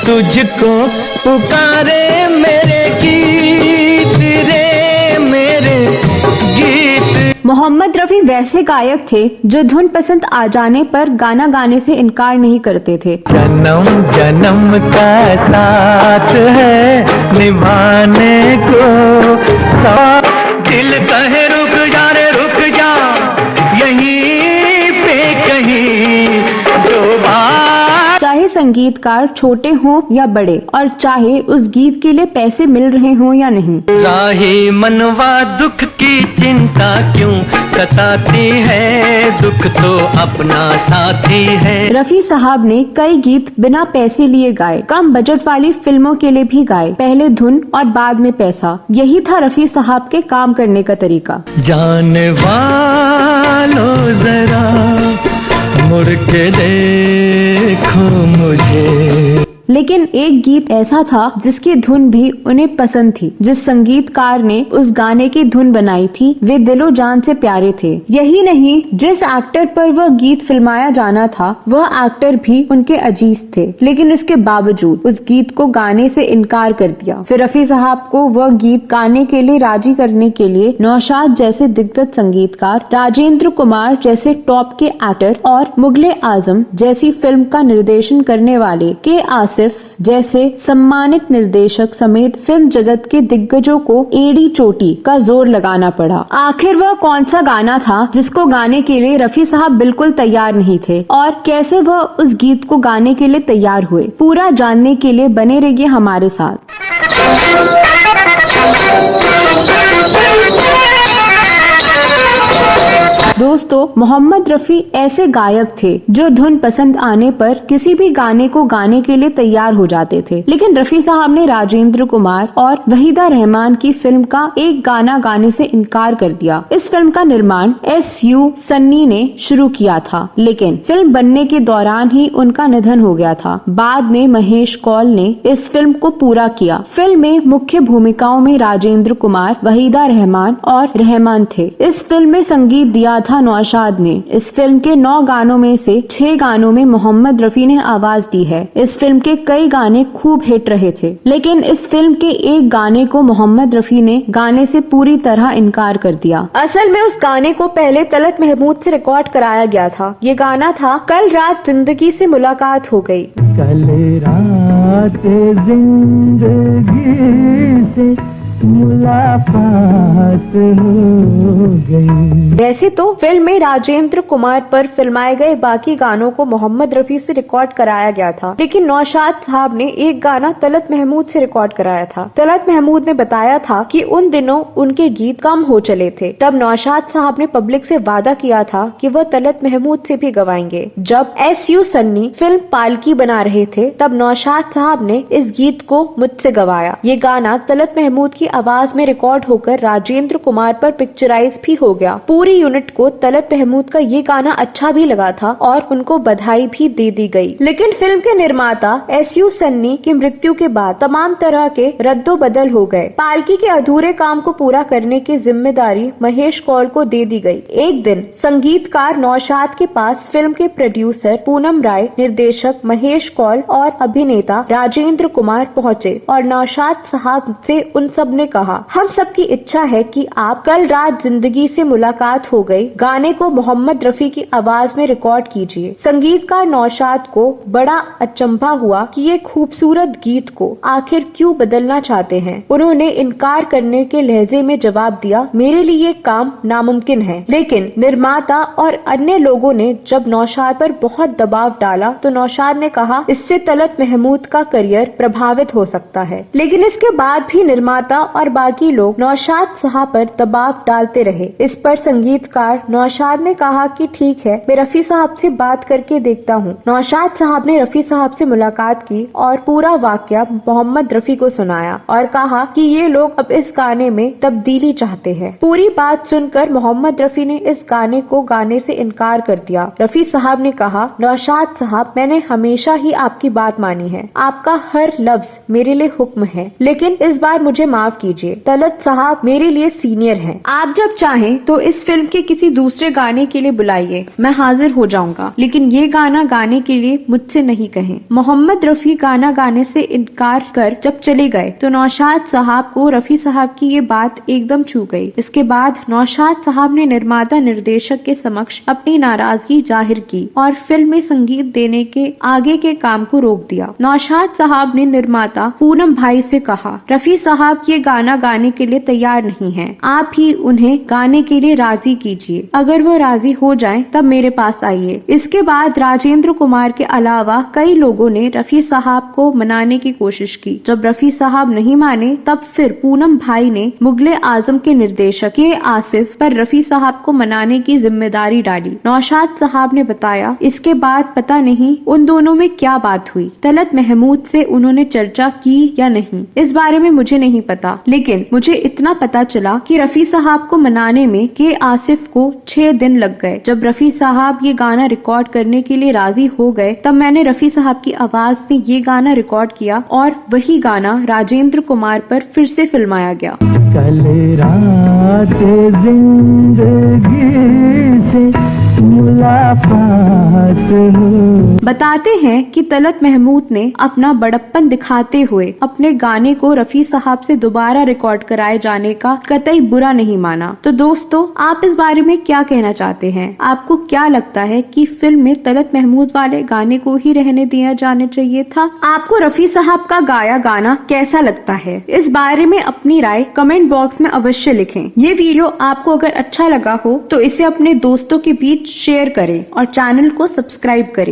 तुझको पुकारे मेरे गीत रे मेरे गीत। मोहम्मद रफी वैसे गायक थे जो धुन पसंद आ जाने पर गाना गाने से इनकार नहीं करते थे। जन्म जन्म का साथ है निभाने को, दिल कहे रुक जा रे रुक जा, यहीं पे कहीं जो बात। चाहे संगीतकार छोटे हों या बड़े, और चाहे उस गीत के लिए पैसे मिल रहे हों या नहीं। राही मनवा दुख की चिंता क्यों सताती है, दुख तो अपना साथी है। रफी साहब ने कई गीत बिना पैसे लिए गाए, कम बजट वाली फिल्मों के लिए भी गाए। पहले धुन और बाद में पैसा, यही था रफी साहब के काम करने का तरीका। जाने वालों जरा मुड़ के देखो मुझे। लेकिन एक गीत ऐसा था जिसकी धुन भी उन्हें पसंद थी। जिस संगीतकार ने उस गाने की धुन बनाई थी वे दिलो जान से प्यारे थे। यही नहीं, जिस एक्टर पर वह गीत फिल्माया जाना था वह एक्टर भी उनके अजीज थे, लेकिन इसके बावजूद उस गीत को गाने से इनकार कर दिया। फिर रफी साहब को वह गीत गाने के लिए राजी करने के लिए नौशाद जैसे दिग्गज संगीतकार, राजेंद्र कुमार जैसे टॉप के एक्टर और मुगले आजम जैसी फिल्म का निर्देशन करने वाले के आसिफ जैसे सम्मानित निर्देशक समेत फिल्म जगत के दिग्गजों को एड़ी चोटी का जोर लगाना पड़ा। आखिर वह कौन सा गाना था जिसको गाने के लिए रफी साहब बिल्कुल तैयार नहीं थे, और कैसे वह उस गीत को गाने के लिए तैयार हुए? पूरा जानने के लिए बने रहिए हमारे साथ। दोस्तों, मोहम्मद रफी ऐसे गायक थे जो धुन पसंद आने पर किसी भी गाने को गाने के लिए तैयार हो जाते थे। लेकिन रफी साहब ने राजेंद्र कुमार और वहीदा रहमान की फिल्म का एक गाना गाने से इनकार कर दिया। इस फिल्म का निर्माण S.U. सन्नी ने शुरू किया था, लेकिन फिल्म बनने के दौरान ही उनका निधन हो गया था। बाद में महेश कौल ने इस फिल्म को पूरा किया। फिल्म में मुख्य भूमिकाओं में राजेंद्र कुमार, वहीदा रहमान और रहमान थे। इस फिल्म में संगीत दिया था नौशाद ने। इस फिल्म के 9 गानों में से 6 गानों में मोहम्मद रफी ने आवाज दी है। इस फिल्म के कई गाने खूब हिट रहे थे, लेकिन इस फिल्म के एक गाने को मोहम्मद रफी ने गाने से पूरी तरह इनकार कर दिया। असल में उस गाने को पहले तलत महमूद से रिकॉर्ड कराया गया था। ये गाना था कल रात जिंदगी से मुलाकात हो गई। कल रात जिंदगी से मुलाकात हो गई। वैसे तो फिल्म में राजेंद्र कुमार पर फिल्माए गए बाकी गानों को मोहम्मद रफी से रिकॉर्ड कराया गया था, लेकिन नौशाद साहब ने एक गाना तलत महमूद से रिकॉर्ड कराया था। तलत महमूद ने बताया था कि उन दिनों उनके गीत कम हो चले थे। तब नौशाद साहब ने पब्लिक से वादा किया था कि वह तलत महमूद से भी गवाएंगे। जब S.U. सन्नी फिल्म पालकी बना रहे थे तब नौशाद साहब ने इस गीत को मुझसे गवाया। ये गाना तलत महमूद की आवाज में रिकॉर्ड होकर राजेंद्र कुमार पर पिक्चराइज भी हो गया। पूरी यूनिट को तलत महमूद का ये गाना अच्छा भी लगा था और उनको बधाई भी दे दी गई। लेकिन फिल्म के निर्माता S.U. सन्नी की मृत्यु के बाद तमाम तरह के रद्दोबदल हो गए। पालकी के अधूरे काम को पूरा करने की जिम्मेदारी महेश कौल को दे दी गई। एक दिन संगीतकार नौशाद के पास फिल्म के प्रोड्यूसर पूनम राय, निर्देशक महेश कौल और अभिनेता राजेंद्र कुमार पहुँचे और नौशाद साहब से उन सब ने कहा, हम सबकी इच्छा है कि आप कल रात जिंदगी से मुलाकात हो गई गाने को मोहम्मद रफी की आवाज में रिकॉर्ड कीजिए। संगीतकार नौशाद को बड़ा अचंभा हुआ कि ये खूबसूरत गीत को आखिर क्यों बदलना चाहते हैं। उन्होंने इनकार करने के लहजे में जवाब दिया, मेरे लिए काम नामुमकिन है। लेकिन निर्माता और अन्य लोगों ने जब नौशाद पर बहुत दबाव डाला तो नौशाद ने कहा, इससे तलत महमूद का करियर प्रभावित हो सकता है। लेकिन इसके बाद भी निर्माता और बाकी लोग नौशाद साहब पर दबाव डालते रहे। इस पर संगीतकार नौशाद ने कहा कि ठीक है, मैं रफी साहब से बात करके देखता हूँ। नौशाद साहब ने रफी साहब से मुलाकात की और पूरा वाकया मोहम्मद रफी को सुनाया और कहा कि ये लोग अब इस गाने में तब्दीली चाहते हैं। पूरी बात सुनकर मोहम्मद रफी ने इस गाने को गाने से इनकार कर दिया। रफी साहब ने कहा, नौशाद साहब, मैंने हमेशा ही आपकी बात मानी है, आपका हर लफ्ज मेरे लिए हुक्म है, लेकिन इस बार मुझे माफ कीजिए। तलत साहब मेरे लिए सीनियर हैं। आप जब चाहें तो इस फिल्म के किसी दूसरे गाने के लिए बुलाइए, मैं हाजिर हो जाऊंगा, लेकिन ये गाना गाने के लिए मुझसे नहीं कहें। मोहम्मद रफी गाना गाने से इनकार कर जब चले गए तो नौशाद साहब को रफी साहब की ये बात एकदम छू गई। इसके बाद नौशाद साहब ने निर्माता निर्देशक के समक्ष अपनी नाराजगी जाहिर की और फिल्म में संगीत देने के आगे के काम को रोक दिया। नौशाद साहब ने निर्माता पूनम भाई से कहा, रफी साहब ये गाना गाने के लिए तैयार नहीं हैं, आप ही उन्हें गाने के लिए राजी कीजिए। अगर वो राजी हो जाएं तब मेरे पास आइए। इसके बाद राजेंद्र कुमार के अलावा कई लोगों ने रफी साहब को मनाने की कोशिश की। जब रफी साहब नहीं माने तब फिर पूनम भाई ने मुगले आजम के निर्देशक के आसिफ पर रफी साहब को मनाने की जिम्मेदारी डाली। नौशाद साहब ने बताया, इसके बाद पता नहीं उन दोनों में क्या बात हुई। तलत महमूद से उन्होंने चर्चा की या नहीं, इस बारे में मुझे नहीं पता, लेकिन मुझे इतना पता चला कि रफी साहब को मनाने में के आसिफ को 6 दिन लग गए। जब रफी साहब ये गाना रिकॉर्ड करने के लिए राजी हो गए तब मैंने रफी साहब की आवाज में ये गाना रिकॉर्ड किया और वही गाना राजेंद्र कुमार पर फिर से फिल्माया गया। कल रात जिंदगी से मुलाकात हुई। बताते हैं कि तलत महमूद ने अपना बड़प्पन दिखाते हुए अपने गाने को रफी साहब से दोबारा रिकॉर्ड कराए जाने का कतई बुरा नहीं माना। तो दोस्तों, आप इस बारे में क्या कहना चाहते हैं? आपको क्या लगता है कि फिल्म में तलत महमूद वाले गाने को ही रहने दिया जाने चाहिए था? आपको रफी साहब का गाया गाना कैसा लगता है? इस बारे में अपनी राय कमेंट बॉक्स में अवश्य लिखें। ये वीडियो आपको अगर अच्छा लगा हो तो इसे अपने दोस्तों के बीच शेयर करें और चैनल को सब्सक्राइब करें।